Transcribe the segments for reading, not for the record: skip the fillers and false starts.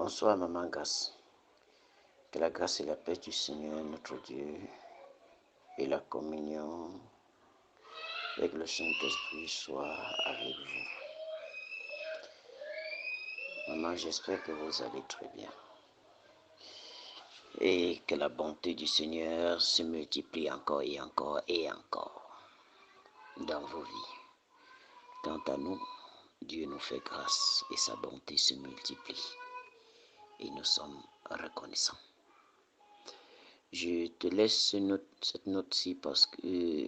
Bonsoir, Maman Grace. Que la grâce et la paix du Seigneur, notre Dieu, et la communion avec le Saint-Esprit soient avec vous. Maman, j'espère que vous allez très bien. Et que la bonté du Seigneur se multiplie encore et encore et encore dans vos vies. Quant à nous, Dieu nous fait grâce et sa bonté se multiplie. Et nous sommes reconnaissants. Je te laisse cette note-ci parce que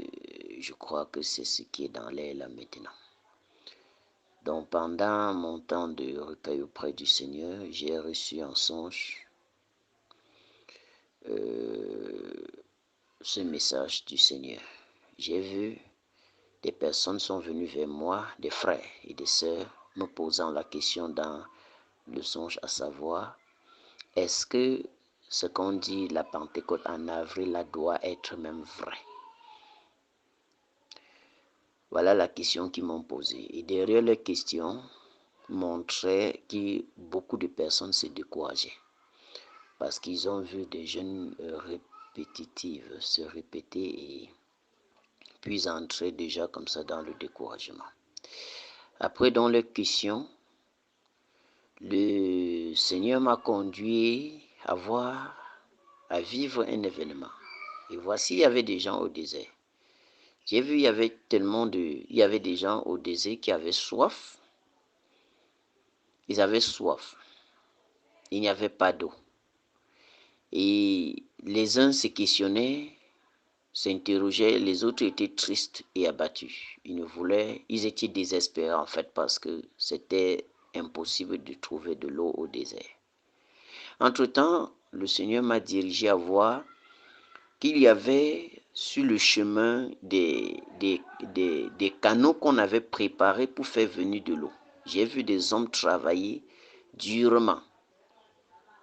je crois que c'est ce qui est dans l'air là maintenant. Donc pendant mon temps de recueil auprès du Seigneur, j'ai reçu en songe ce message du Seigneur. J'ai vu des personnes sont venues vers moi, des frères et des sœurs, me posant la question dans le songe, à savoir, est-ce que ce qu'on dit la Pentecôte en avril là doit être même vrai? Voilà la question qu'ils m'ont posée. Et derrière les questions montrait que beaucoup de personnes se décourageaient parce qu'ils ont vu des jeunes répétitives se répéter et puis entrer déjà comme ça dans le découragement. Après, dans les questions, le Seigneur m'a conduit à vivre un événement. Et voici, il y avait des gens au désert. J'ai vu, il y avait des gens au désert qui avaient soif. Ils avaient soif. Il n'y avait pas d'eau. Et les uns se questionnaient, s'interrogeaient, les autres étaient tristes et abattus. Ils étaient désespérés en fait parce que c'était impossible de trouver de l'eau au désert. Entre-temps, le Seigneur m'a dirigé à voir qu'il y avait sur le chemin des canaux qu'on avait préparés pour faire venir de l'eau. J'ai vu des hommes travailler durement.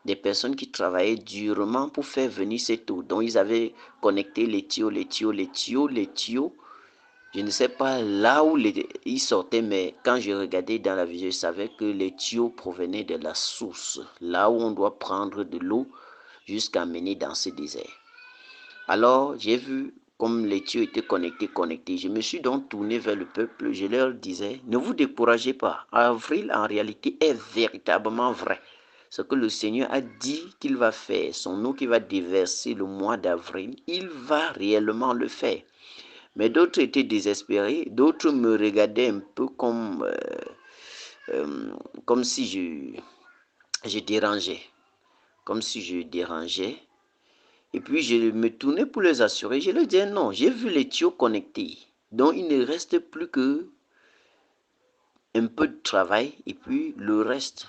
Des personnes qui travaillaient durement pour faire venir cette eau. Donc, ils avaient connecté les tuyaux. Je ne sais pas là où ils sortaient, mais quand je regardais dans la vision, je savais que les tuyaux provenaient de la source, là où on doit prendre de l'eau jusqu'à mener dans ce désert. Alors, j'ai vu comme les tuyaux étaient connectés. Je me suis donc tourné vers le peuple. Je leur disais, ne vous découragez pas. Avril, en réalité, est véritablement vrai. Ce que le Seigneur a dit qu'il va faire, son eau qu'il va déverser le mois d'avril, il va réellement le faire. Mais d'autres étaient désespérés, d'autres me regardaient un peu comme si je dérangeais. Comme si je dérangeais. Et puis je me tournais pour les assurer. Je leur disais non, j'ai vu les tuyaux connectés. Donc il ne reste plus que un peu de travail et puis le reste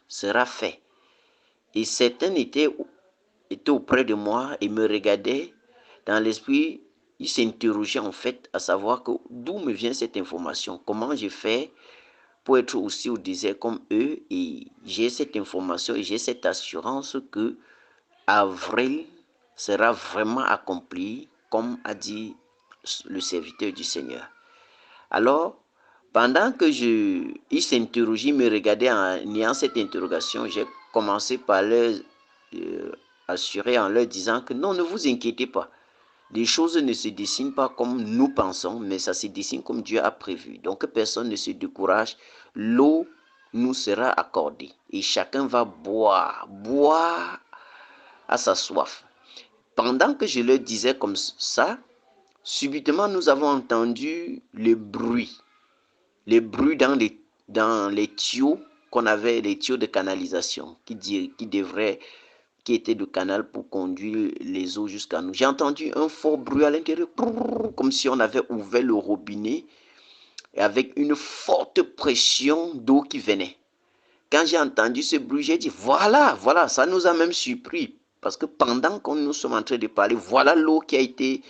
sera fait. Et certains étaient auprès de moi et me regardaient dans l'esprit. Ils s'interrogeaient en fait à savoir que d'où me vient cette information, comment j'ai fait pour être aussi au désert comme eux. Et j'ai cette information et j'ai cette assurance que avril sera vraiment accompli comme a dit le serviteur du Seigneur. Alors, pendant que ils s'interrogeaient, ils me regardaient en ayant cette interrogation, j'ai commencé par leur assurer en leur disant que non, ne vous inquiétez pas. Les choses ne se dessinent pas comme nous pensons, mais ça se dessine comme Dieu a prévu. Donc personne ne se décourage. L'eau nous sera accordée et chacun va boire à sa soif. Pendant que je leur disais comme ça, subitement nous avons entendu les bruits dans les tuyaux qu'on avait, les tuyaux de canalisation qui étaient de canal pour conduire les eaux jusqu'à nous. J'ai entendu un fort bruit à l'intérieur, comme si on avait ouvert le robinet et avec une forte pression d'eau qui venait. Quand j'ai entendu ce bruit, j'ai dit voilà, ça nous a même surpris. Parce que pendant que nous sommes en train de parler, voilà l'eau qui a été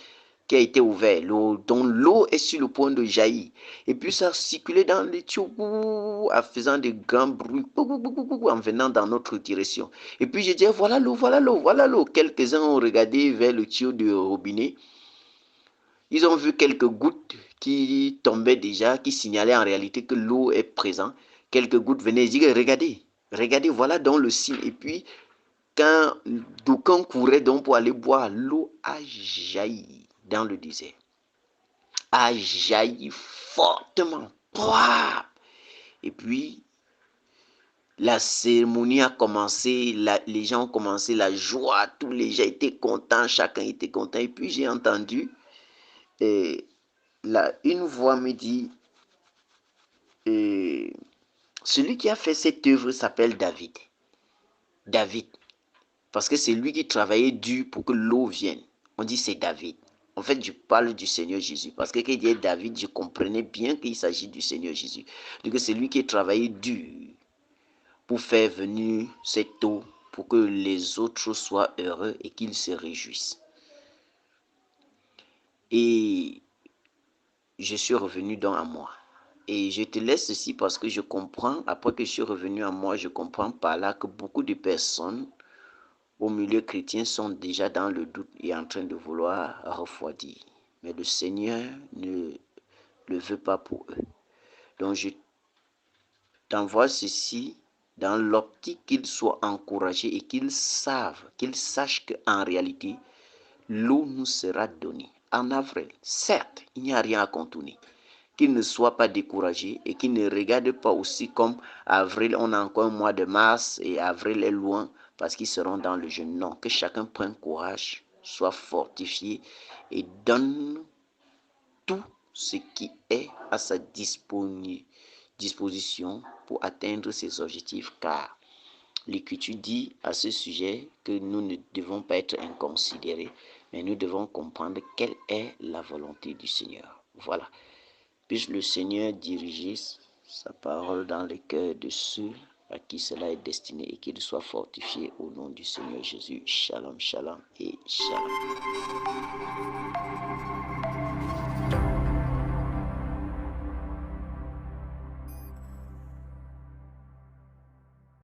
ouverte, dont l'eau est sur le point de jaillir. Et puis ça circulait dans les tuyaux en faisant de grands bruits en venant dans notre direction. Et puis je disais voilà l'eau. Quelques-uns ont regardé vers le tuyau du robinet. Ils ont vu quelques gouttes qui tombaient déjà, qui signalaient en réalité que l'eau est présente. Quelques gouttes venaient, ils disaient regardez, Regardez, voilà donc le signe. Et puis, quand d'aucuns couraient donc pour aller boire, l'eau a jailli dans le désert. A jailli fortement. Et puis, la cérémonie a commencé, les gens ont commencé, la joie, tous les gens étaient contents, chacun était content. Et puis, j'ai entendu, une voix me dit, celui qui a fait cette œuvre s'appelle David. David. Parce que c'est lui qui travaillait dur pour que l'eau vienne. On dit c'est David. En fait, je parle du Seigneur Jésus. Parce que quand il dit David, je comprenais bien qu'il s'agit du Seigneur Jésus. Donc c'est lui qui a travaillé dur pour faire venir cette eau, pour que les autres soient heureux et qu'ils se réjouissent. Et je suis revenu donc à moi. Et je te laisse ceci parce que je comprends, après que je suis revenu à moi, je comprends par là que beaucoup de personnes au milieu chrétien sont déjà dans le doute et en train de vouloir refroidir. Mais le Seigneur ne le veut pas pour eux. Donc je t'envoie ceci dans l'optique qu'ils soient encouragés et qu'ils sachent qu'en réalité, l'eau nous sera donnée en avril. Certes, il n'y a rien à contourner. Qu'ils ne soient pas découragés et qu'ils ne regardent pas aussi comme avril, on a encore un mois de mars et avril est loin parce qu'ils seront dans le jeûne. Non, que chacun prenne courage, soit fortifié et donne tout ce qui est à sa disposition pour atteindre ses objectifs, car l'Écriture dit à ce sujet que nous ne devons pas être inconsidérés, mais nous devons comprendre quelle est la volonté du Seigneur. Voilà. Puisse le Seigneur diriger sa parole dans les cœurs de ceux à qui cela est destiné et qu'ils soient fortifiés au nom du Seigneur Jésus. Shalom, shalom et shalom.